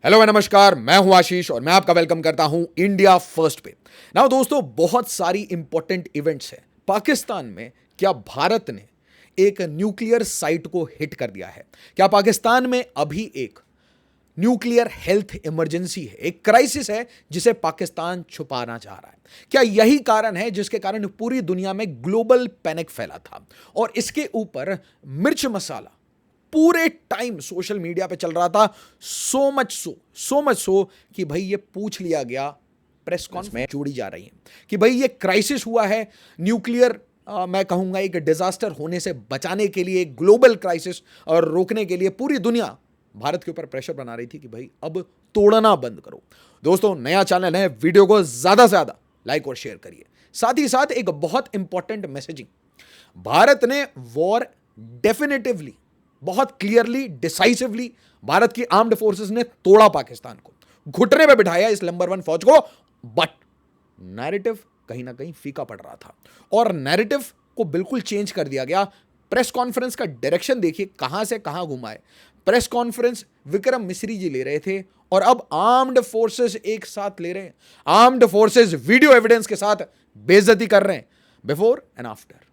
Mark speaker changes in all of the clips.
Speaker 1: Hello नमस्कार, मैं हूं आशीष और मैं आपका वेलकम करता हूं इंडिया फर्स्ट पे। नाउ दोस्तों, बहुत सारी इंपॉर्टेंट इवेंट्स हैं पाकिस्तान में। क्या भारत ने एक न्यूक्लियर साइट को हिट कर दिया है? क्या पाकिस्तान में अभी एक न्यूक्लियर हेल्थ इमरजेंसी है, एक क्राइसिस है जिसे पाकिस्तान छुपाना चाह रहा है? क्या यही कारण है जिसके कारण पूरी दुनिया में ग्लोबल पैनिक फैला था और इसके ऊपर मिर्च मसाला पूरे टाइम सोशल मीडिया पे चल रहा था? सो मच सो कि भाई ये पूछ लिया गया, प्रेस कॉन्फ्रेंस में जोड़ी जा रही है कि भाई ये क्राइसिस हुआ है, न्यूक्लियर मैं कहूंगा एक डिजास्टर होने से बचाने के लिए, ग्लोबल क्राइसिस और रोकने के लिए पूरी दुनिया भारत के ऊपर प्रेशर बना रही थी कि भाई अब तोड़ना बंद करो। दोस्तों, नया चैनल है, वीडियो को ज्यादा से ज्यादा लाइक और शेयर करिए। साथ ही साथ एक बहुत इंपॉर्टेंट मैसेजिंग, भारत ने वॉर डेफिनेटिवली, बहुत क्लियरली, डिसाइसिवली भारत की आर्म्ड फोर्सेस ने तोड़ा पाकिस्तान को, घुटने पे बिठाया इस नंबर 1 फौज को। बट नैरेटिव कहीं ना कहीं फीका पड़ रहा था और नैरेटिव को बिल्कुल चेंज कर दिया गया। प्रेस कॉन्फ्रेंस का डायरेक्शन देखिए कहां से कहां घुमाए। प्रेस कॉन्फ्रेंस विक्रम मिश्री जी ले रहे थे और अब आर्म्ड फोर्सेस एक साथ ले रहे हैं। आर्म्ड फोर्सेस वीडियो एविडेंस के साथ बेइज्जती कर रहे हैं, बिफोर एंड आफ्टर।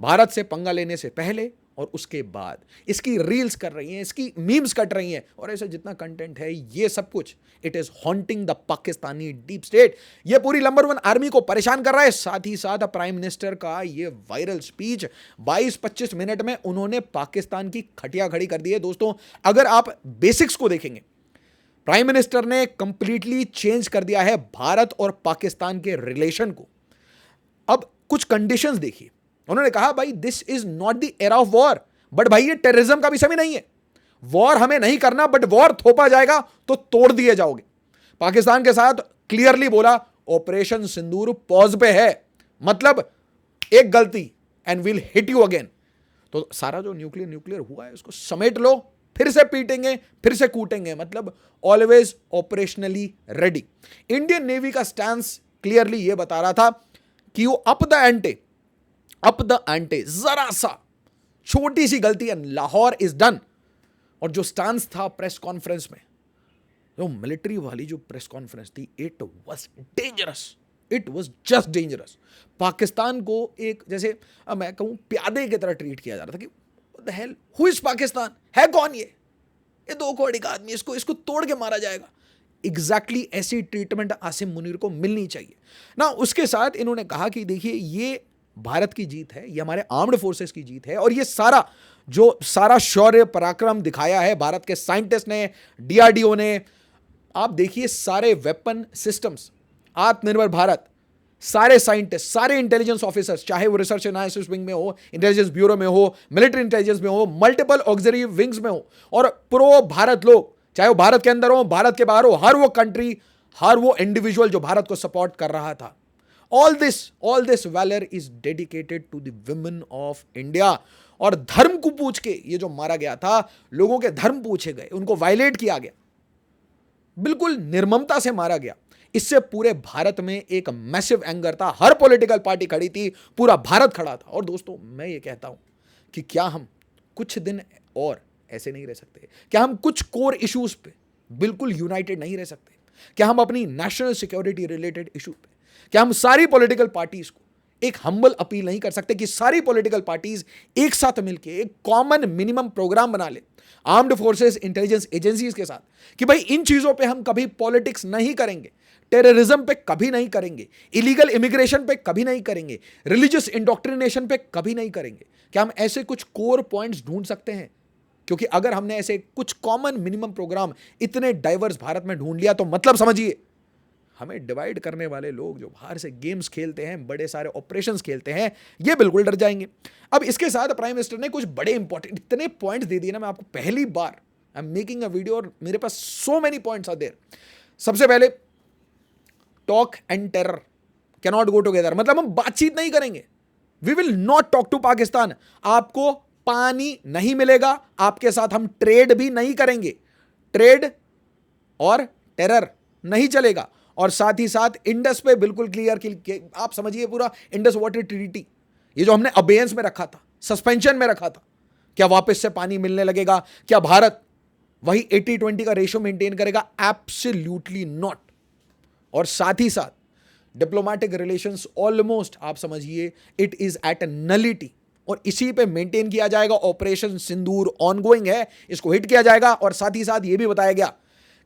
Speaker 1: भारत से पंगा लेने से पहले और उसके बाद इसकी रील्स कर रही हैं, इसकी मीम्स कट रही हैं और ऐसा जितना कंटेंट है, ये सब कुछ it is haunting the Pakistani deep state. ये पूरी नंबर 1 आर्मी को परेशान कर रहा है। साथ ही साथ प्राइम मिनिस्टर का ये वायरल स्पीच 22-25 मिनट में उन्होंने पाकिस्तान की खटिया खड़ी कर दी है। दोस्तों, अगर आप बेसिक्स को देखेंगे, प्राइम मिनिस्टर ने कंप्लीटली चेंज कर दिया है भारत और पाकिस्तान के रिलेशन को। अब कुछ कंडीशंस देखिए, उन्होंने कहा भाई this is not the era of war, but भाई ये टेररिज्म का भी समय नहीं है। वॉर हमें नहीं करना, बट वॉर थोपा जाएगा तो तोड़ दिए जाओगे। पाकिस्तान के साथ क्लियरली बोला ऑपरेशन सिंदूर पॉज पे है, मतलब एक गलती and will hit you again. तो सारा जो न्यूक्लियर हुआ है उसको समेट लो, फिर से पीटेंगे, फिर से कूटेंगे, मतलब always operationally ready. Indian navy का स्टैंस क्लियरली यह बता रहा था कि वो अप द एंटे, जरा सा छोटी सी गलती एंड लाहौर इज डन। और जो स्टांस था प्रेस कॉन्फ्रेंस में, जो मिलिट्री वाली जो प्रेस कॉन्फ्रेंस थी, it was dangerous, it was just dangerous. Pakistan को एक, जैसे मैं कहूं, प्यादे की तरह ट्रीट किया जा रहा था कि what the hell, who is Pakistan, है कौन ये 2 करोड़ का आदमी, इसको तोड़ के मारा जाएगा। एग्जैक्टली ऐसी ट्रीटमेंट आसिम मुनीर को मिलनी चाहिए ना। उसके साथ इन्होंने कहा कि देखिए ये भारत की जीत है, ये हमारे आर्म्ड फोर्सेस की जीत है और ये सारा शौर्य पराक्रम दिखाया है भारत के साइंटिस्ट ने, डीआरडीओ ने। आप देखिए सारे वेपन सिस्टम्स, आत्मनिर्भर भारत, सारे साइंटिस्ट, सारे इंटेलिजेंस ऑफिसर्स, चाहे वो रिसर्च एनालिसिस विंग में हो, इंटेलिजेंस ब्यूरो में हो, मिलिट्री इंटेलिजेंस में हो, मल्टीपल ऑक्सिलरी विंग्स में हो, और प्रो भारत लोग, चाहे वो भारत के अंदर हो, भारत के बाहर हो, हर वो कंट्री, हर वो इंडिविजुअल जो भारत को सपोर्ट कर रहा था। All this valor is dedicated to the women of India। और धर्म को पूछ के ये जो मारा गया था, लोगों के धर्म पूछे गए, उनको वायलेट किया गया, बिल्कुल निर्ममता से मारा गया। इससे पूरे भारत में एक मैसिव एंगर था, हर पॉलिटिकल पार्टी खड़ी थी, पूरा भारत खड़ा था। और दोस्तों, मैं ये कहता हूं कि क्या हम कुछ दिन और ऐसे नहीं रह सकते? क्या हम कुछ कोर इश्यूज पे बिल्कुल यूनाइटेड नहीं रह सकते? क्या हम अपनी नेशनल सिक्योरिटी रिलेटेड इशू पे, क्या हम सारी पॉलिटिकल पार्टीज को एक हम्बल अपील नहीं कर सकते कि सारी पॉलिटिकल पार्टीज एक साथ मिलकर एक कॉमन मिनिमम प्रोग्राम बना ले आर्म्ड फोर्सेस, इंटेलिजेंस एजेंसीज के साथ, कि भाई इन चीजों पे हम कभी पॉलिटिक्स नहीं करेंगे, टेररिज्म पे कभी नहीं करेंगे, इलीगल इमिग्रेशन पे कभी नहीं करेंगे, रिलीजियस इंडोक्ट्रिनेशन पे कभी नहीं करेंगे? क्या हम ऐसे कुछ कोर पॉइंट्स ढूंढ सकते हैं? क्योंकि अगर हमने ऐसे कुछ कॉमन मिनिमम प्रोग्राम इतने डाइवर्स भारत में ढूंढ लिया, तो मतलब समझिए, हमें डिवाइड करने वाले लोग जो बाहर से गेम्स खेलते हैं, बड़े सारे ऑपरेशंस खेलते हैं, ये बिल्कुल डर जाएंगे। अब इसके साथ प्राइम मिनिस्टर ने कुछ बड़े इंपॉर्टेंट इतने पॉइंट्स दे दिए ना, मैं आपको पहली बार I am making a video और मेरे पास so many points are there. सबसे पहले, talk and terror can not go together, मतलब हम बातचीत नहीं करेंगे। We will not talk to Pakistan. आपको पानी नहीं मिलेगा, आपके साथ हम ट्रेड भी नहीं करेंगे, ट्रेड और टेरर नहीं चलेगा। और साथ ही साथ इंडस पे बिल्कुल क्लियर कि आप समझिए पूरा इंडस वाटर ट्रीटी, ये जो हमने अबेयंस में रखा था, सस्पेंशन में रखा था, क्या वापस से पानी मिलने लगेगा? क्या भारत वही 80-20 का रेशियो मेंटेन करेगा? Absolutely not. और साथ ही साथ डिप्लोमेटिक रिलेशंस ऑलमोस्ट आप समझिए इट इज एट नलिटी, और इसी पे मेंटेन किया जाएगा। ऑपरेशन सिंदूर ऑनगोइंग है, इसको हिट किया जाएगा। और साथ ही साथ ये भी बताया गया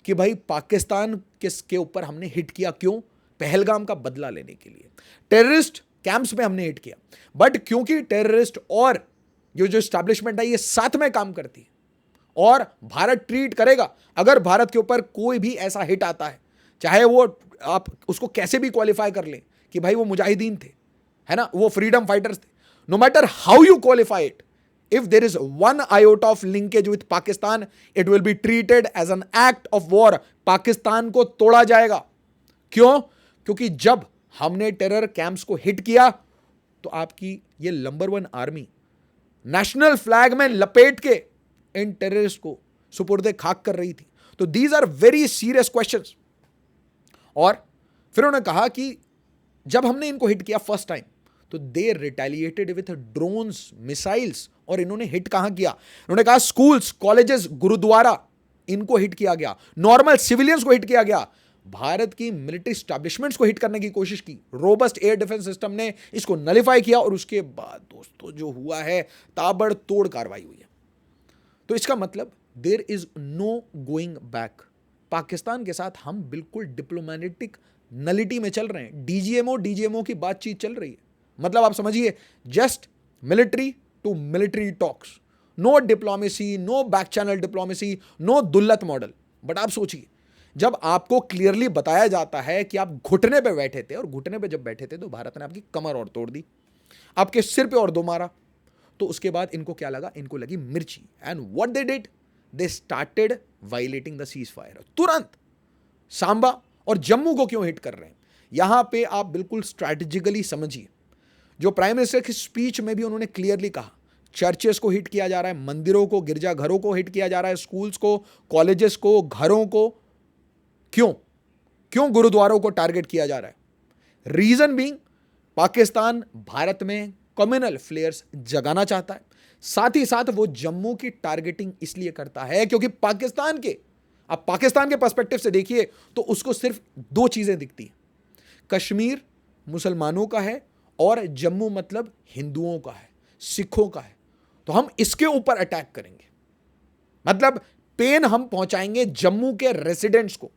Speaker 1: कि भाई पाकिस्तान किसके ऊपर हमने हिट किया, क्यों? पहलगाम का बदला लेने के लिए। टेररिस्ट कैंप्स में हमने हिट किया, बट क्योंकि टेररिस्ट और ये जो एस्टैब्लिशमेंट है ये साथ में काम करती है, और भारत ट्रीट करेगा अगर भारत के ऊपर कोई भी ऐसा हिट आता है, चाहे वो आप उसको कैसे भी क्वालिफाई कर लें कि भाई वो मुजाहिदीन थे, है ना, वो फ्रीडम फाइटर्स थे, no matter how you qualify it, if there is one iota of linkage with Pakistan, it will be treated as an act of war। Pakistan को तोड़ा जाएगा। क्यों? क्योंकि जब हमने टेरर कैंप्स को हिट किया तो आपकी ये नंबर 1 आर्मी नेशनल फ्लैग में लपेट के इन टेररिस्ट को सुपुर्दे खाक कर रही थी। तो these are very serious questions. और फिर उन्होंने कहा कि जब हमने इनको हिट किया फर्स्ट टाइम तो दे रिटेलिएटेड विथ ड्रोन्स, मिसाइल्स। और इन्होंने हिट कहां किया? उन्होंने कहा स्कूल्स, कॉलेजेस, गुरुद्वारा, इनको हिट किया गया। नॉर्मल सिविलियंस को हिट किया गया। भारत की मिलिट्री स्टैब्लिशमेंट्स को हिट करने की कोशिश की। रोबस्ट एयर डिफेंस सिस्टम ने इसको नलिफाई किया, और उसके बाद दोस्तों जो हुआ है, ताबड़तोड़ कार्रवाई हुई है। तो इसका मतलब there is no going back. Pakistan के साथ हम बिल्कुल डिप्लोमेटिक नलिटी में चल रहे हैं। डीजीएमओ की बातचीत चल रही है। मतलब आप समझिए, just military to military talks, no diplomacy, no back channel diplomacy, no Dullat model. But आप सोचिए, जब आपको क्लियरली बताया जाता है कि आप घुटने पे बैठे थे, और घुटने पे जब बैठे थे तो भारत ने आपकी कमर और तोड़ दी, आपके सिर पे और 2 मारा, तो उसके बाद इनको क्या लगा? इनको लगी मिर्ची। And what they did, they started violating the cease fire. तुरंत सांबा और जम्मू को क्यों हिट कर रहे हैं? यहां पे आप बिल्कुल स्ट्रैटेजिकली समझिए। जो प्राइम मिनिस्टर की स्पीच में भी उन्होंने क्लियरली कहा, चर्चेस को हिट किया जा रहा है, मंदिरों को, गिरजाघरों को हिट किया जा रहा है, स्कूल्स को, कॉलेजेस को, घरों को। क्यों गुरुद्वारों को टारगेट किया जा रहा है? रीजन बीइंग पाकिस्तान भारत में कम्युनल फ्लेयर्स जगाना चाहता है। साथ ही साथ वो जम्मू की टारगेटिंग इसलिए करता है क्योंकि पाकिस्तान के पर्सपेक्टिव से देखिए तो उसको सिर्फ 2 चीजें दिखती हैं। कश्मीर मुसलमानों का है और जम्मू मतलब हिंदुओं का है, सिखों का है। तो हम इसके ऊपर अटैक करेंगे, मतलब पेन हम पहुंचाएंगे जम्मू के रेसिडेंट्स को,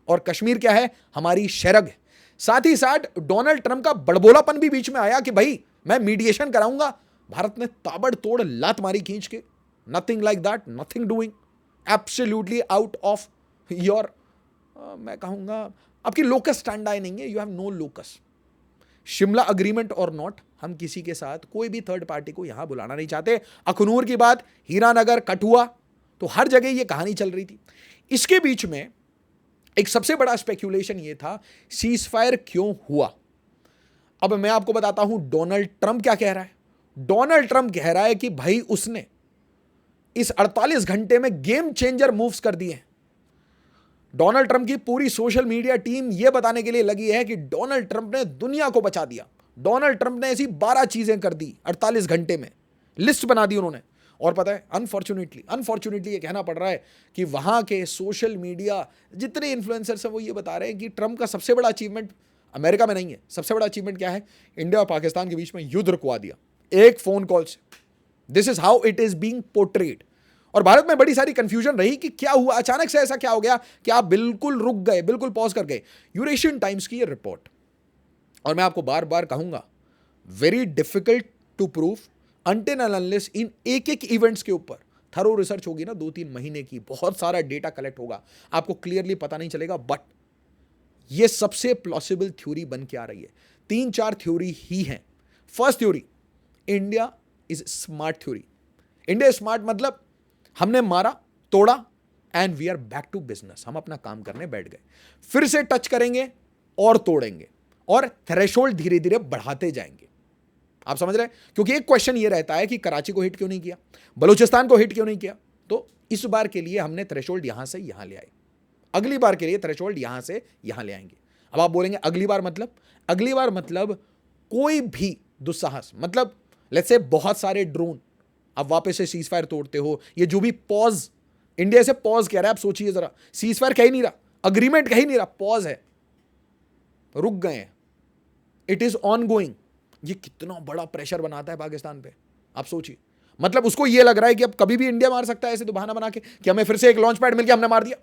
Speaker 1: और कश्मीर क्या है? हमारी शरग है। साथ ही साथ डोनाल्ड ट्रंप का बड़बोलापन भी बीच में आया कि भाई मैं मीडिएशन कराऊंगा। भारत ने ताबड़तोड़ लात मारी खींच के, nothing like that, nothing doing, absolutely out of your, मैं कहूंगा आपकी लोकस स्टैंड आई नहीं है, you have no locus. Shimla agreement और नॉट, हम किसी के साथ कोई भी थर्ड पार्टी को यहां बुलाना नहीं चाहते। अखनूर की बात, हीरानगर, कठुआ, तो हर जगह ये कहानी चल रही थी। इसके बीच में एक सबसे बड़ा स्पेक्यूलेशन ये था, सीज फायर क्यों हुआ? अब मैं आपको बताता हूं डोनाल्ड ट्रंप क्या कह रहा है। डोनाल्ड ट्रंप कह रहा है कि भाई उसने इस 48 घंटे में गेम चेंजर मूव्स कर दिए हैं। डोनाल्ड ट्रंप की पूरी सोशल मीडिया टीम यह बताने के लिए लगी है कि डोनाल्ड ट्रंप ने दुनिया को बचा दिया। डोनाल्ड ट्रंप ने ऐसी 12 चीजें कर दी 48 घंटे में, लिस्ट बना दी उन्होंने। और पता है, अनफॉर्चुनेटली ये कहना पड़ रहा है कि वहां के सोशल मीडिया जितने इन्फ्लुएंसर्स हैं वो ये बता रहे हैं कि ट्रंप का सबसे बड़ा अचीवमेंट अमेरिका में नहीं है। सबसे बड़ा अचीवमेंट क्या है? इंडिया और पाकिस्तान के बीच में युद्ध रुकवा दिया एक फोन कॉल से। This is how it is being portrayed. और भारत में बड़ी सारी कंफ्यूजन रही कि क्या हुआ, अचानक से ऐसा क्या हो गया कि आप बिल्कुल रुक गए, बिल्कुल पॉज कर गए। यूरेशियन टाइम्स की ये रिपोर्ट, और मैं आपको बार बार कहूंगा, very difficult to prove until and unless in एक इवेंट्स के ऊपर थरो रिसर्च होगी ना 2-3 महीने की, बहुत सारा डेटा कलेक्ट होगा, आपको क्लियरली पता नहीं चलेगा। बट ये सबसे प्लॉसिबल थ्योरी बन के आ रही है। 3-4 थ्योरी ही हैं। First theory, India is smart theory. India smart मतलब हमने मारा, तोड़ा, and we are back to business. हम अपना काम करने बैठ गए, फिर से टच करेंगे और तोड़ेंगे, और थ्रेशोल्ड धीरे धीरे बढ़ाते जाएंगे। आप समझ रहे हैं? क्योंकि एक क्वेश्चन ये रहता है कि कराची को हिट क्यों नहीं किया, बलूचिस्तान को हिट क्यों नहीं किया। तो इस बार के लिए हमने थ्रेशोल्ड यहां से यहां ले आए, अगली बार के लिए थ्रेशोल्ड यहां से यहां ले आएंगे। अब आप बोलेंगे अगली बार मतलब कोई भी दुस्साहस, मतलब लेट्स से बहुत सारे ड्रोन, अब वापस से सीज फायर तोड़ते हो, ये जो भी पॉज इंडिया से पॉज कह रहा है। आप सोचिए जरा, सीज फायर कह ही नहीं रहा, अग्रीमेंट कह ही नहीं रहा, पॉज है, रुक गए हैं, इट इज ऑन गोइंग। ये कितना बड़ा प्रेशर बनाता है पाकिस्तान पे, आप सोचिए। मतलब उसको ये लग रहा है कि अब कभी भी इंडिया मार सकता है ऐसे तो बहाना बना के कि हमें फिर से एक लॉन्च पैड मिल गया, हमने मार दिया,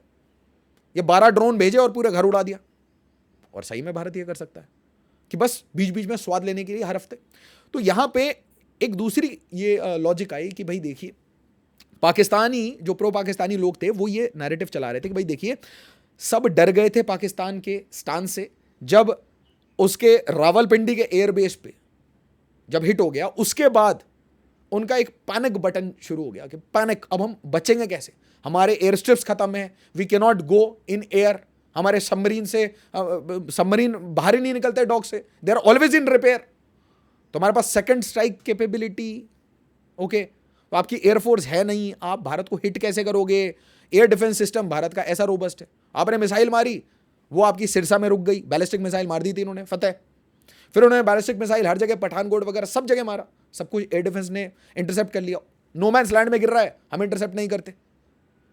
Speaker 1: ये 12 ड्रोन भेजे और पूरे घर उड़ा दिया। और सही में भारत ये कर सकता है कि बस बीच बीच में स्वाद लेने के लिए हर हफ्ते। तो यहां पे एक दूसरी ये लॉजिक आई कि भाई देखिए, पाकिस्तानी जो प्रो पाकिस्तानी लोग थे वो ये नैरेटिव चला रहे थे कि भाई देखिए, सब डर गए थे पाकिस्तान के स्टांस से जब उसके रावलपिंडी के एयरबेस पे जब हिट हो गया। उसके बाद उनका एक पैनिक बटन शुरू हो गया कि पैनिक, अब हम बचेंगे कैसे, हमारे एयर स्ट्रिप्स खत्म है, we can not go in air, हमारे सबमरीन से सबमरीन बाहर ही नहीं निकलते डॉक से, they are always in repair. तो हमारे पास सेकंड स्ट्राइक कैपेबिलिटी, ओके, तो आपकी एयरफोर्स है नहीं, आप भारत को हिट कैसे करोगे। एयर डिफेंस सिस्टम भारत का ऐसा रोबस्ट है, आपने मिसाइल मारी, वो आपकी सिरसा में रुक गई, बैलिस्टिक मिसाइल मार दी थी इन्होंने, फतेह। फिर उन्होंने बैलिस्टिक मिसाइल हर जगह, पठानकोट वगैरह सब जगह मारा, सब कुछ एयर डिफेंस ने इंटरसेप्ट कर लिया। नो मैंस लैंड में गिर रहा है, हम इंटरसेप्ट नहीं करते,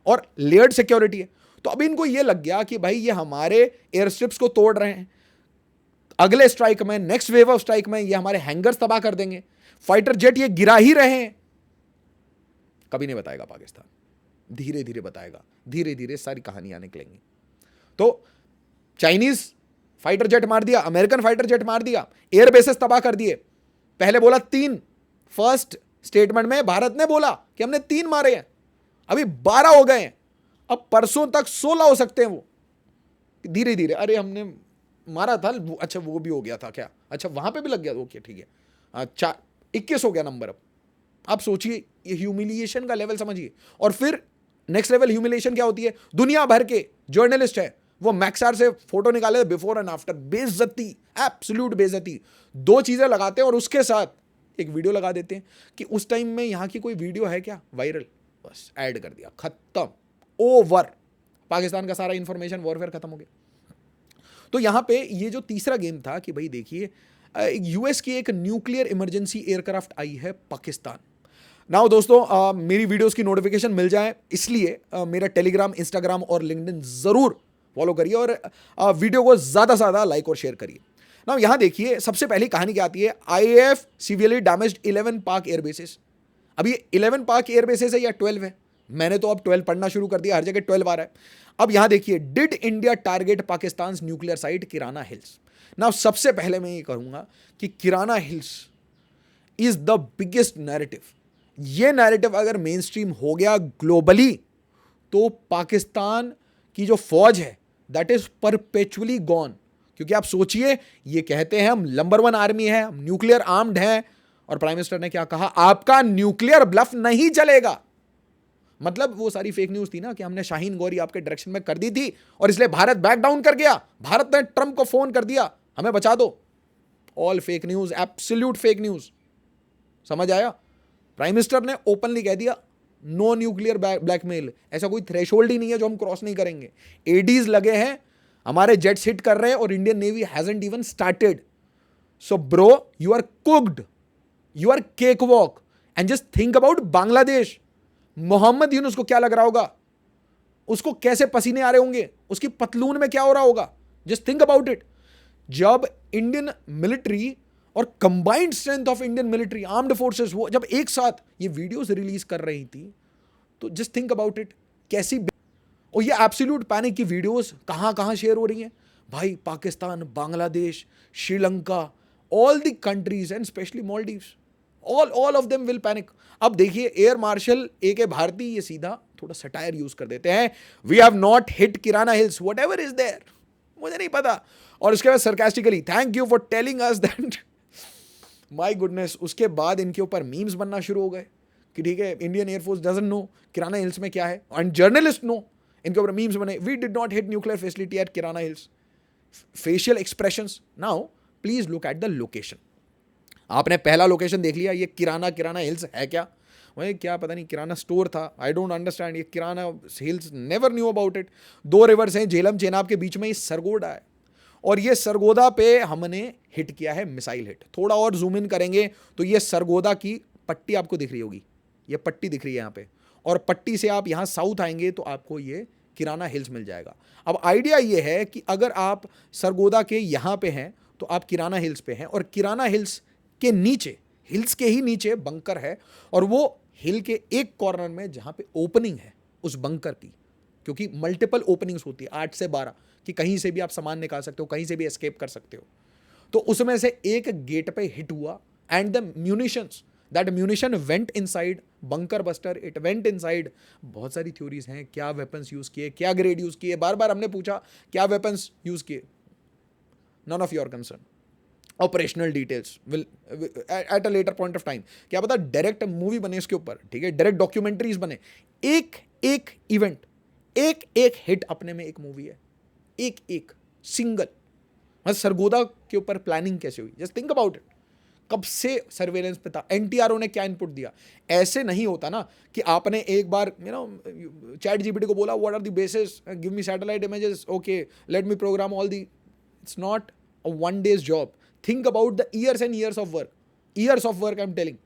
Speaker 1: और लेयर्ड सिक्योरिटी है। तो अब इनको ये लग गया कि भाई ये हमारे एयर स्ट्रिप्स को तोड़ रहे हैं, अगले स्ट्राइक में, नेक्स्ट वेव ऑफ स्ट्राइक में ये हमारे हैंगर्स तबाह कर देंगे, फाइटर जेट ये गिरा ही रहे हैं। कभी नहीं बताएगा पाकिस्तान, धीरे धीरे बताएगा, धीरे धीरे सारी कहानियां निकलेंगी। तो चाइनीज फाइटर जेट मार दिया, अमेरिकन फाइटर जेट मार दिया, एयर बेसेस तबाह कर दिए। पहले बोला 3, फर्स्ट स्टेटमेंट में भारत ने बोला कि हमने 3 मारे हैं, अभी 12 हो गए हैं, अब परसों तक 16 हो सकते हैं। वो धीरे धीरे, अरे हमने मारा था, अच्छा वो भी हो गया था क्या, अच्छा वहां पे भी लग गया, ओके ठीक है, अच्छा 21 हो गया नंबर। अब आप सोचिए, ये ह्यूमिलिएशन का लेवल समझिए। और फिर नेक्स्ट लेवल ह्यूमिलिएशन क्या होती है, दुनिया भर के जर्नलिस्ट है वो मैक्सार से फोटो निकाले बिफोर एंड आफ्टर, बेइज्जती, एब्सोल्यूट बेइज्जती। 2 चीजें लगाते हैं और उसके साथ एक वीडियो लगा देते हैं कि उस टाइम में यहां की कोई वीडियो है क्या वायरल, बस ऐड कर दिया, खत्म, ओवर, पाकिस्तान का सारा इंफॉर्मेशन वॉरफेयर खत्म हो गया। तो यहां पे ये जो तीसरा गेम था कि भाई देखिए, यूएस की एक न्यूक्लियर इमरजेंसी एयरक्राफ्ट आई है पाकिस्तान। नाउ दोस्तों, मेरी वीडियोस की नोटिफिकेशन मिल जाए इसलिए मेरा टेलीग्राम, इंस्टाग्राम और लिंक्डइन जरूर फॉलो करिए और वीडियो को ज्यादा से ज्यादा लाइक और शेयर करिए। नाउ यहां देखिए, सबसे पहली कहानी क्या आती है, आईएएफ सीवियरली डैमेज्ड 11 पाक एयरबेसेस। अब ये 11 पाक एयरबेसेस है या 12 है, मैंने तो अब 12 पढ़ना शुरू कर दिया, हर जगह 12 आ रहा है। अब यहां देखिए, did India target Pakistan nuclear site Kirana hills. Now सबसे पहले मैं ये कहूंगा कि Kirana hills is the biggest narrative. ये नैरेटिव अगर मेन स्ट्रीम हो गया ग्लोबली तो पाकिस्तान की जो फौज है दैट इज परपेचुअली गॉन। क्योंकि आप सोचिए, ये कहते हैं हम नंबर 1 आर्मी है, हम न्यूक्लियर आर्म्ड हैं, और प्राइम मिनिस्टर ने क्या कहा, आपका न्यूक्लियर ब्लफ नहीं चलेगा। मतलब वो सारी फेक न्यूज थी ना कि हमने शाहीन गौरी आपके डायरेक्शन में कर दी थी और इसलिए भारत बैक डाउन कर गया, भारत ने ट्रंप को फोन कर दिया हमें बचा दो। All fake news, absolute fake news. समझ आया? प्राइम मिनिस्टर ने ओपनली कह दिया नो न्यूक्लियर ब्लैकमेल, ऐसा कोई थ्रेशोल्ड ही नहीं है जो हम क्रॉस नहीं करेंगे। एडीज लगे हैं, हमारे जेट्स हिट कर रहे हैं और Indian navy hasn't even started. So bro, you are cooked, you are cake walk. And just think about Bangladesh, Mohammad Yunus को क्या लग रहा होगा, उसको कैसे पसीने आ रहे होंगे, उसकी पतलून में क्या हो रहा होगा। Just think about it. जब इंडियन मिलिट्री और combined strength of Indian military, armed forces, वो जब एक साथ ये वीडियोस रिलीज कर रही थी, तो जस्ट थिंक अबाउट इट कैसी। और ये एब्सोल्यूट पैनिक की वीडियोस कहां कहां शेयर हो रही हैं भाई, Pakistan, Bangladesh, Sri Lanka, all the countries and specially Maldives, all of them will panic. अब देखिए, एयर मार्शल AK भारती ये सीधा थोड़ा सटायर यूज कर देते हैं, we have not hit Kirana Hills, whatever is there, मुझे नहीं पता। और उसके बाद sarcastically, thank you for telling us that, my goodness. उसके बाद इनके ऊपर मीम्स बनना शुरू हो गए कि ठीक है, Indian air force doesn't know kirana hills में क्या है, एंड जर्नलिस्ट नो। इनके ऊपर मीम्स बने, we did not hit nuclear facility at Kirana Hills, facial expressions. Now please look at the location. आपने पहला लोकेशन देख लिया, ये किराना हिल्स है क्या, वही क्या पता नहीं, किराना स्टोर था, आई डोंट अंडरस्टैंड। ये Kirana hills, never knew about it. 2 rivers हैं, झेलम चेनाब के बीच में ये सरगोदा है, और ये सरगोदा पे हमने हिट किया है मिसाइल हिट। थोड़ा और जूम इन करेंगे तो ये सरगोदा की पट्टी आपको दिख रही होगी, ये पट्टी दिख रही है यहाँ पे, और पट्टी से आप यहाँ साउथ आएंगे तो आपको ये किराना हिल्स मिल जाएगा। अब आइडिया ये है कि अगर आप सरगोदा के यहाँ पे हैं तो आप किराना हिल्स पे हैं, और किराना हिल्स के नीचे, हिल्स के ही नीचे बंकर है, और वो हिल के एक कॉर्नर में जहाँ पे ओपनिंग है उस बंकर की, क्योंकि मल्टीपल ओपनिंग्स होती है 8 से 12 कि कहीं से भी आप सामान निकाल सकते हो, कहीं से भी एस्केप कर सकते हो। तो उसमें से एक गेट पे हिट हुआ and the munitions, that munition went inside bunker buster, it went inside. बहुत सारी थ्योरीज हैं, क्या वेपन्स यूज किए, क्या ग्रेड यूज किए, बार बार हमने पूछा क्या वेपन्स यूज किए, none of your concern. Operational details will at a later point of time, क्या पता डायरेक्ट मूवी बने इसके ऊपर, ठीक है, डायरेक्ट डॉक्यूमेंट्रीज बने। एक एक इवेंट, एक एक हिट अपने में एक मूवी है, एक एक सिंगल। सरगोदा के ऊपर प्लानिंग कैसे हुई, जस्ट थिंक अबाउट इट। कब से सर्वेलेंस पे था, एनटीआरओ ने क्या इनपुट दिया। ऐसे नहीं होता ना कि आपने एक बार चैट जीपीटी को बोला what are the basis, give me satellite images, okay let me program all the. It's not a one day's job. Think about the years and years of work, years of work I am telling.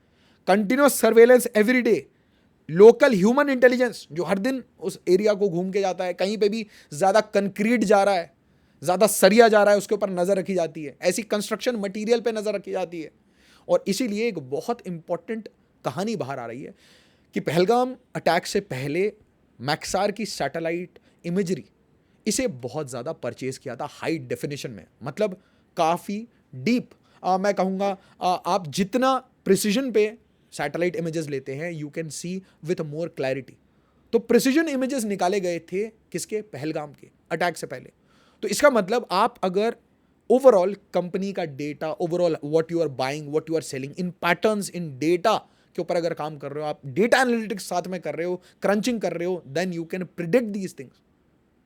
Speaker 1: Continuous surveillance every day, local human intelligence जो हर दिन उस area को घूम के जाता है, कहीं पे भी ज्यादा कंक्रीट जा रहा है, ज्यादा सरिया जा रहा है, उसके ऊपर नजर रखी जाती है, ऐसी कंस्ट्रक्शन मटेरियल पे नजर रखी जाती है। और इसीलिए एक बहुत इंपॉर्टेंट कहानी बाहर आ रही है कि पहलगाम अटैक से पहले मैक्सार की सैटेलाइट इमेजरी, इसे बहुत ज़्यादा परचेज किया था हाई डेफिनेशन में, मतलब काफ़ी डीप। मैं कहूँगा आप जितना प्रिसीजन पे सैटेलाइट इमेजेस लेते हैं you can see with more clarity. तो प्रिसीजन इमेजेस निकाले गए थे किसके, पहलगाम के अटैक से पहले। तो इसका मतलब आप अगर ओवरऑल कंपनी का data, overall what you are buying, what you are selling, in patterns, in data के ऊपर अगर काम कर रहे हो, आप डेटा एनालिटिक्स साथ में कर रहे हो, क्रंचिंग कर रहे हो, then you can predict these things.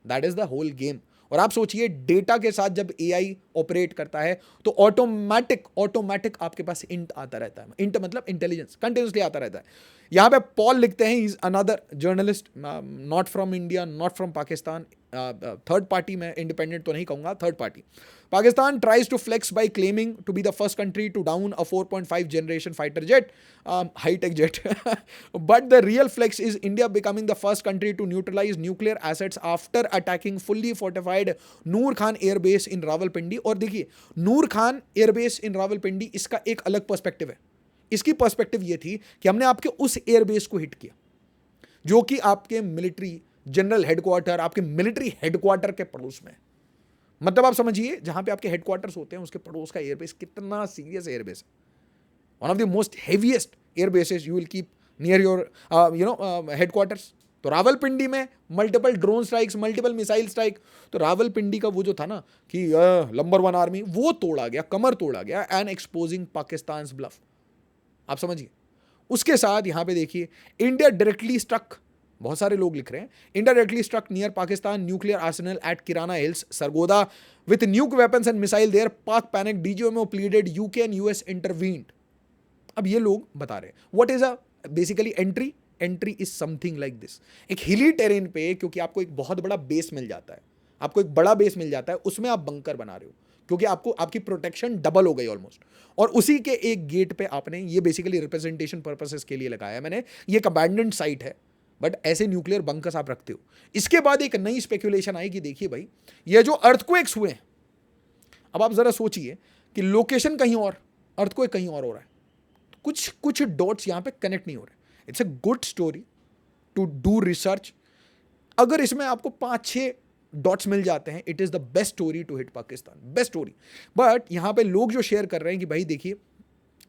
Speaker 1: That is the whole game. और आप सोचिए डेटा के साथ जब एआई ऑपरेट करता है तो ऑटोमेटिक आपके पास इंट आता रहता है। इंट मतलब इंटेलिजेंस कंटिन्यूसली आता रहता है। यहां पे पॉल लिखते हैं, is another journalist, not from India, not from Pakistan, third party, मैं इंडिपेंडेंट तो नहीं कहूंगा, third party. Pakistan tries to flex by claiming to be the first country to down a 4.5 generation fighter jet, high-tech jet. But the real flex is India becoming the first country to neutralize nuclear assets after attacking fully fortified Noor Khan Air Base in Rawalpindi. और देखिए Noor Khan air base in Rawalpindi, इसका एक अलग perspective है। इसकी perspective ये थी कि हमने आपके उस एयर बेस को हिट किया जो कि आपके मिलिट्री जनरल हेडक्वार्टर, आपके मिलिट्री हेडक्वार्टर के पड़ोस में। मतलब आप समझिए जहां पे आपके हेडक्वार्टर्स होते हैं उसके पड़ोस का एयरबेस कितना सीरियस एयरबेस है। One of the most heaviest airbases you will keep near your headquarters. तो रावलपिंडी में multiple drone strikes, multiple missile strike. तो रावलपिंडी का वो जो था ना कि नंबर 1 आर्मी, वो तोड़ा गया, कमर तोड़ा गया, एंड एक्सपोजिंग पाकिस्तान ब्लफ। आप समझिए। उसके साथ यहां पे देखिए इंडिया डायरेक्टली स्ट्रक, बहुत सारे लोग लिख रहे हैं, India directly struck near Pakistan nuclear arsenal at Kirana hills Sargodha with nuke weapons and missile there, Pak panic, DGMO pleaded, UK and US intervened. अब ये लोग बता रहे हैं what is a basically entry is something like this. एक हिली टेरेन पे क्योंकि आपको एक बहुत बड़ा बेस मिल जाता है, आपको एक बड़ा बेस मिल जाता है, उसमें आप बंकर बना रहे हो क्योंकि आपको आपकी प्रोटेक्शन डबल हो गई ऑलमोस्ट। और उसी के एक गेट पे आपने ये बेसिकली रिप्रेजेंटेशन पर्पसेस के लिए लगाया मैंने, ये एक अबैंडन्ड साइट है, बट ऐसे न्यूक्लियर बंकर्स आप रखते हो। इसके बाद एक नई स्पेकुलेशन आई कि देखिए भाई ये जो अर्थक्वेक्स हुए हैं, अब आप जरा सोचिए कि लोकेशन कहीं और, अर्थक्वेक कहीं और हो रहा है, कुछ डॉट्स यहां पे कनेक्ट नहीं हो रहे। It's a good story to do research. अगर इसमें आपको 5-6 डॉट्स मिल जाते हैं, it is the best story to hit Pakistan, best story. But यहां पे लोग जो शेयर कर रहे हैं कि भाई देखिए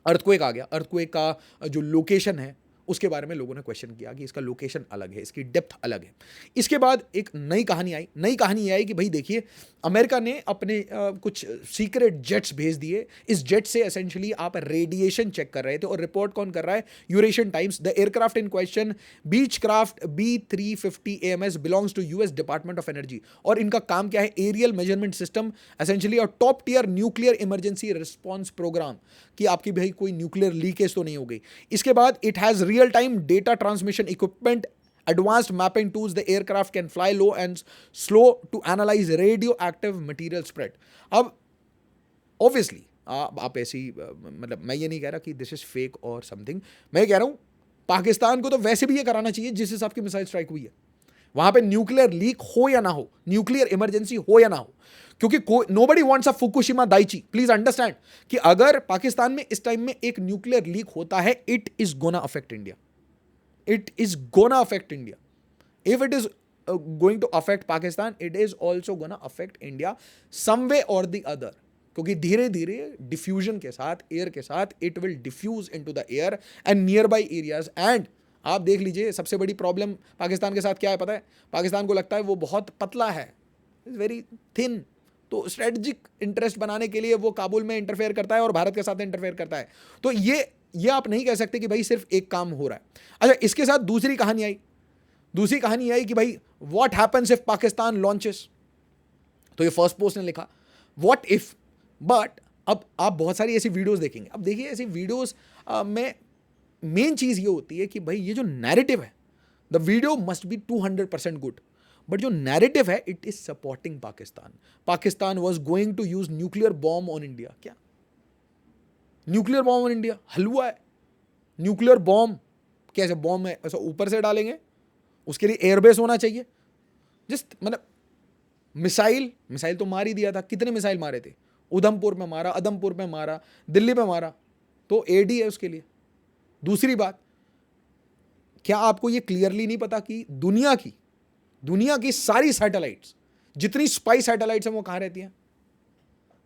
Speaker 1: अर्थक्वेक आ गया, अर्थक्वेक का जो लोकेशन है उसके बारे में लोगों ने क्वेश्चन किया कि इसका लोकेशन अलग है, इसकी डेप्थ अलग है। इसके बाद एक नई कहानी ये आई कि भाई देखिए अमेरिका ने अपने कुछ सीक्रेट जेट्स भेज दिए। इस जेट से एसेंशियली आप रेडिएशन चेक कर रहे थे, और रिपोर्ट कौन कर रहा है, Eurasian Times. The aircraft in question Beechcraft B350 AMS belongs to US department of energy, और इनका काम क्या है, एरियल मेजरमेंट सिस्टम एसेंशियली, और top tier nuclear emergency response program, कि आपकी भाई कोई न्यूक्लियर लीकेज तो नहीं हो गई। इसके बाद it has real time data transmission equipment, advanced mapping tools, the aircraft can fly low and slow to analyze radioactive material spread. अब obviously आप ऐसी मतलब मैं ये नहीं कह रहा कि दिस इज फेक और समथिंग, मैं कह रहा हूं पाकिस्तान को तो वैसे भी ये कराना चाहिए जिस हिसाब की मिसाइल स्ट्राइक हुई है, वहां पे न्यूक्लियर लीक हो या ना हो, न्यूक्लियर इमरजेंसी हो या ना हो, क्योंकि nobody wants a Fukushima Daiichi. Please understand कि अगर पाकिस्तान में इस टाइम में एक न्यूक्लियर लीक होता है, it is gonna affect India, it is gonna affect India. If it is going to affect Pakistan, it is also gonna affect India some way or the other, क्योंकि धीरे धीरे diffusion के साथ, air के साथ, it will diffuse into the air and nearby areas. And आप देख लीजिए सबसे बड़ी प्रॉब्लम पाकिस्तान के साथ क्या है पता है? पाकिस्तान को लगता है वो बहुत पतला है, इज वेरी थिन, तो स्ट्रेटजिक इंटरेस्ट बनाने के लिए वो काबुल में इंटरफेयर करता है और भारत के साथ इंटरफेयर करता है। तो ये आप नहीं कह सकते कि भाई सिर्फ एक काम हो रहा है। अच्छा, इसके साथ दूसरी कहानी आई कि भाई what happens if Pakistan launches. तो ये फर्स्ट पोस्ट ने लिखा व्हाट इफ, बट अब आप बहुत सारी ऐसी वीडियोस देखेंगे। अब देखिए ऐसी वीडियोस में मेन चीज ये होती है कि भाई ये जो नैरेटिव है, the video must be 200% good, but जो नैरेटिव है it is supporting Pakistan was going to use nuclear bomb on India. क्या nuclear bomb on India? Halwa है न्यूक्लियर बॉम्ब, कैसे बॉम्ब है ऐसा ऊपर से डालेंगे? उसके लिए एयरबेस होना चाहिए। जस्ट मतलब मिसाइल तो मार ही दिया था। कितने मिसाइल मारे थे? उधमपुर में मारा, अदमपुर में मारा, दिल्ली में मारा, तो एडी है उसके लिए। दूसरी बात, क्या आपको ये क्लियरली नहीं पता कि दुनिया की सारी सैटेलाइट्स, जितनी स्पाई सैटेलाइट्स हैं वो कहां रहती हैं?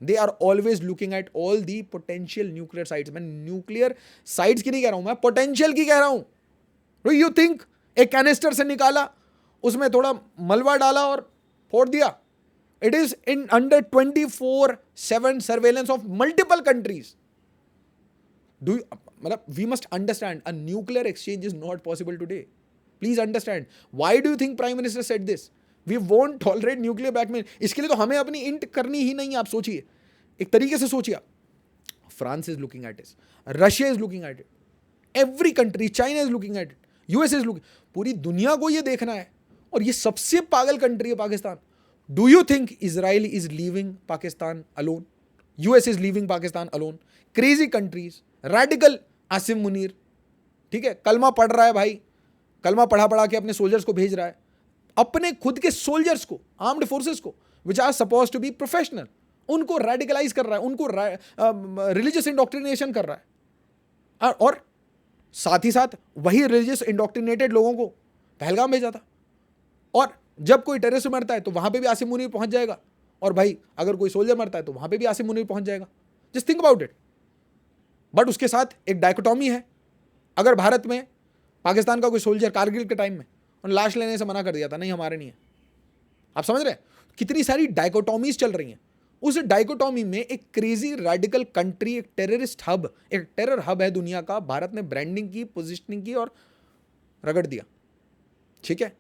Speaker 1: They are always looking at all the potential nuclear sites. मैं न्यूक्लियर साइट्स की नहीं कह रहा हूं, मैं पोटेंशियल की कह रहा हूं। डू यू थिंक एक कैनिस्टर से निकाला, उसमें थोड़ा मलबा डाला और फोड़ दिया? It is in under 24/7 surveillance of multiple countries. Do मतलब we must understand a nuclear exchange is not possible today. Please understand. Why do you think prime minister said this? We won't tolerate nuclear blackmail. इसके लिए तो हमें अपनी int करनी ही नहीं है। आप सोचिए, एक तरीके से सोचिए, France is looking at it, Russia is looking at it, every country, China is looking at it, US is looking, पूरी दुनिया को ये देखना है। और ये सबसे पागल कंट्री है Pakistan. Do you think Israel is leaving Pakistan alone? US is leaving Pakistan alone? Crazy countries, radical Asim Munir, ठीक है, कलमा पढ़ रहा है भाई, कलमा पढ़ा के अपने सोल्जर्स को भेज रहा है, अपने खुद के सोल्जर्स को, आर्म्ड फोर्सेस को, which are suppose to be professional, उनको रेडिकलाइज कर रहा है, उनको रिलीजियस इंडोक्ट्रिनेशन कर रहा है। और साथ ही साथ वही रिलीजियस इंडोक्ट्रिनेटेड लोगों को पहलगाम भेजा था। और जब कोई टेररिस्ट मरता है तो वहां पे भी आसिम मुनीर पहुंच जाएगा, और भाई अगर कोई सोल्जर मरता है तो वहां पे भी आसिम मुनीर पहुंच जाएगा। Just think about it. But उसके साथ एक डायकोटॉमी है। अगर भारत में पाकिस्तान का कोई सोल्जर कारगिल के टाइम में उन लाश लेने से मना कर दिया था, नहीं हमारे नहीं है, आप समझ रहे हैं? कितनी सारी डायकोटॉमीज चल रही हैं। उस डायकोटॉमी में एक क्रेजी रेडिकल कंट्री, एक टेररिस्ट हब, एक टेरर हब है दुनिया का, भारत ने ब्रांडिंग की, पोजिशनिंग की और रगड़ दिया, ठीक है।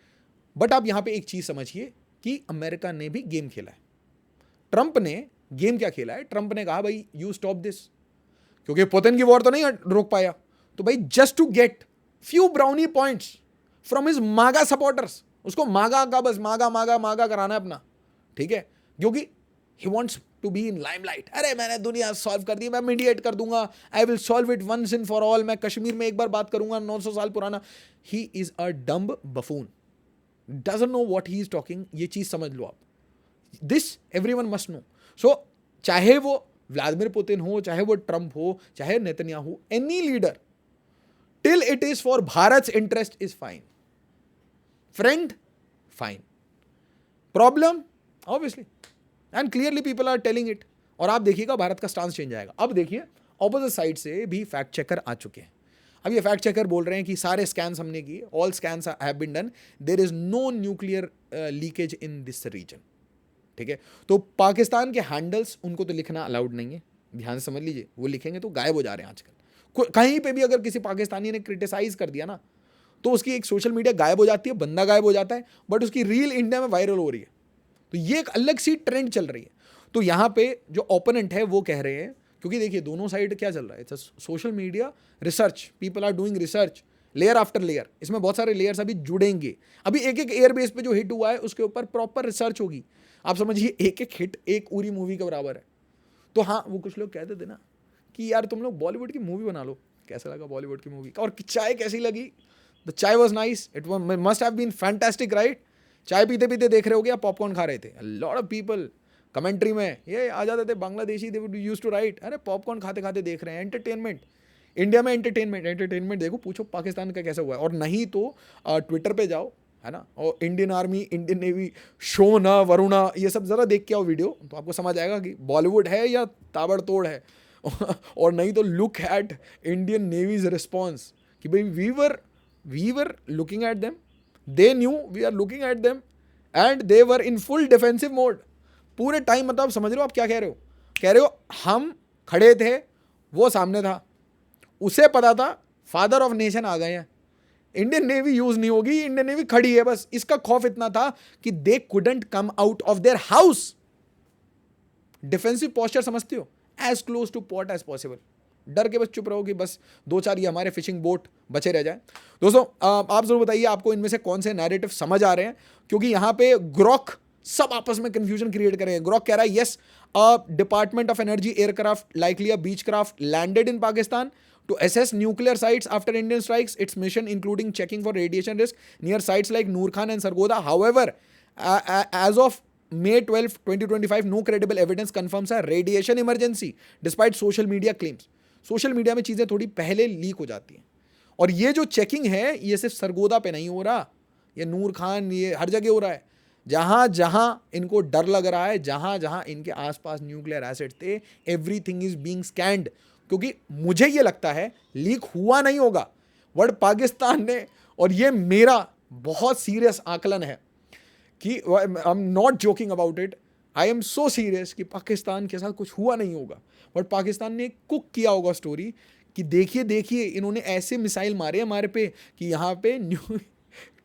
Speaker 1: बट आप यहां पे एक चीज समझिए कि अमेरिका ने भी गेम खेला है। ट्रंप ने गेम क्या खेला है? ट्रंप ने कहा भाई यू स्टॉप दिस, क्योंकि पुतिन की वॉर तो नहीं रोक पाया, तो भाई just to get few brownie points from his MAGA supporters, उसको मागा का बस मागा कराना है अपना, ठीक है, क्योंकि he wants to be in limelight। अरे मैंने दुनिया सॉल्व कर दी, मैं मीडिएट कर दूंगा, I will solve it once in for all, मैं कश्मीर में एक बार बात करूंगा 900 साल पुराना। He is a dumb buffoon, doesn't know what he is talking. ये चीज समझ लो आप, दिस एवरीवन मस्ट नो। सो चाहे वो व्लादिमीर पुतिन हो, चाहे वो ट्रंप हो, चाहे Netanyahu, any leader, till it is for Bharat interest is fine, friend fine, problem obviously, and clearly people are telling it. और आप देखिएगा भारत का स्टांस चेंज आएगा। अब देखिए ऑपोजिट साइड से भी फैक्ट चेकर आ चुके हैं। अब ये फैक्ट चेकर बोल रहे हैं कि सारे स्कैन्स हमने किए, all scans have been done, there is no nuclear leakage in this region, ठीक है। तो पाकिस्तान के हैंडल्स उनको तो लिखना अलाउड नहीं है, ध्यान से समझ लीजिए, वो लिखेंगे तो गायब हो जा रहे हैं आजकल। कहीं पे भी अगर किसी पाकिस्तानी ने क्रिटिसाइज कर दिया ना, तो उसकी एक सोशल मीडिया गायब हो जाती है, बंदा गायब हो जाता है, बट उसकी रील इंडिया में वायरल हो रही है। तो ये एक अलग सी ट्रेंड चल रही है। तो यहाँ पे जो ओपोनेंट है वो कह रहे हैं, क्योंकि देखिए दोनों साइड क्या चल रहा है, social media research, people are doing research layer after layer, इसमें बहुत सारे लेयर्स अभी जुड़ेंगे। अभी एक एक एयरबेस पे जो हिट हुआ है उसके ऊपर प्रॉपर रिसर्च होगी। आप समझिए एक एक हिट एक उरी मूवी के बराबर है। तो हाँ, वो कुछ लोग कहते थे ना कि यार तुम लोग बॉलीवुड की मूवी बना लो, कैसा लगा बॉलीवुड की मूवी, और चाय कैसी लगी? The chai was nice, it must have been fantastic right? चाय पीते पीते देख रहे हो या पॉपकॉर्न खा रहे थे? लॉट ऑफ पीपल कमेंट्री में ये आ जाते थे Bangladeshi, they would use to right, अरे पॉपकॉर्न खाते खाते देख रहे हैं, एंटरटेनमेंट। इंडिया में एंटरटेनमेंट देखो, पूछो पाकिस्तान का कैसा हुआ है। और नहीं तो ट्विटर पे जाओ, है ना, और Indian army, Indian navy, Shona, Varuna, ये सब ज़रा देख के आओ वीडियो, तो आपको समझ आएगा कि बॉलीवुड है या ताबड़तोड़ है। और नहीं तो look at Indian navy's response कि भाई we were looking at them, they knew we are looking at them and they were in full defensive mode पूरे टाइम। मतलब समझ रहे हो आप क्या कह रहे हो? कह रहे हो हम खड़े थे, वो सामने था, उसे पता था फादर ऑफ नेशन आ गए हैं, इंडियन नेवी यूज नहीं होगी, इंडियन नेवी खड़ी है, बस इसका खौफ इतना था कि they couldn't come out of their house. Defensive posture समझते हो? As close to port as possible, डर के बस चुप रहो कि बस 2-4 ये हमारे फिशिंग बोट बचे रह जाए। दोस्तों आप जरूर बताइए आपको इनमें से कौन से नैरेटिव समझ आ रहे हैं, क्योंकि यहां पे ग्रॉक सब आपस में कंफ्यूजन क्रिएट कर रहे हैं। ग्रॉक कह रहा है yes, department of energy aircraft likely a beach craft landed in Pakistan to assess nuclear sites after Indian strikes. Its mission including checking for radiation risk near sites like Noor Khan and Sargodha. However, as of May 12, 2025, no credible evidence confirms a radiation emergency despite social media claims. Social media में चीज़ें थोड़ी पहले leak हो जाती हैं, और ये जो चेकिंग है ये सिर्फ सरगोदा पे नहीं हो रहा, ये नूर खान, ये हर जगह हो रहा है। जहाँ जहाँ इनको डर लग रहा है, जहाँ जहाँ इनके आसपास न्यूक्लियर एसिड थे, एवरीथिंग इज बीइंग स्कैन्ड। क्योंकि मुझे ये लगता है लीक हुआ नहीं होगा, बट पाकिस्तान ने, और ये मेरा बहुत सीरियस आकलन है कि I am not joking about it, I am so serious कि पाकिस्तान के साथ कुछ हुआ नहीं होगा, बट पाकिस्तान ने कुक किया होगा स्टोरी कि देखिए देखिए इन्होंने ऐसे मिसाइल मारे हमारे पे कि यहाँ पे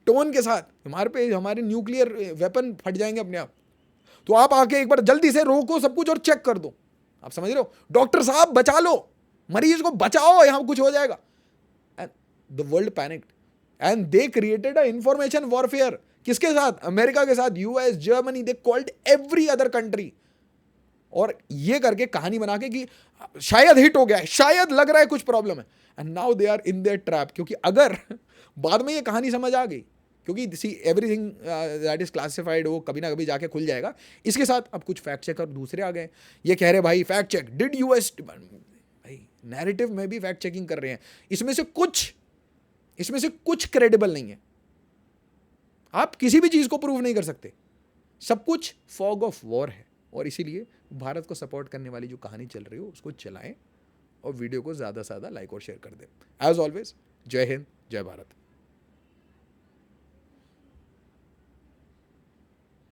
Speaker 1: टोन के साथ हमारे पे हमारे न्यूक्लियर वेपन फट जाएंगे अपने आप, तो आप आके एक बार जल्दी से रोको सब कुछ और चेक कर दो। आप समझ रहे हो? डॉक्टर साहब बचा लो, मरीज को बचाओ, यहां कुछ हो जाएगा। And the world panicked and they created a information warfare. किसके साथ? अमेरिका के साथ, US, Germany, they called every other country, और ये करके कहानी बना के कि शायद हिट हो गया है, शायद लग रहा है कुछ प्रॉब्लम है, and now they are in their trap. क्योंकि अगर बाद में ये कहानी समझ आ गई, क्योंकि see everything that is classified वो कभी ना कभी जाके खुल जाएगा। इसके साथ अब कुछ फैक्ट चेकर दूसरे आ गए, ये कह रहे भाई फैक्ट चेक, डिड यूएस, भाई नैरेटिव में भी फैक्ट चेकिंग कर रहे हैं, इसमें से कुछ क्रेडिबल नहीं है, आप किसी भी चीज को प्रूव नहीं कर सकते, सब कुछ फॉग ऑफ वॉर है। और इसीलिए भारत को सपोर्ट करने वाली जो कहानी चल रही हो उसको चलाएं, और वीडियो को ज़्यादा से ज़्यादा लाइक और शेयर कर दें। एज ऑलवेज, जय हिंद, जय भारत।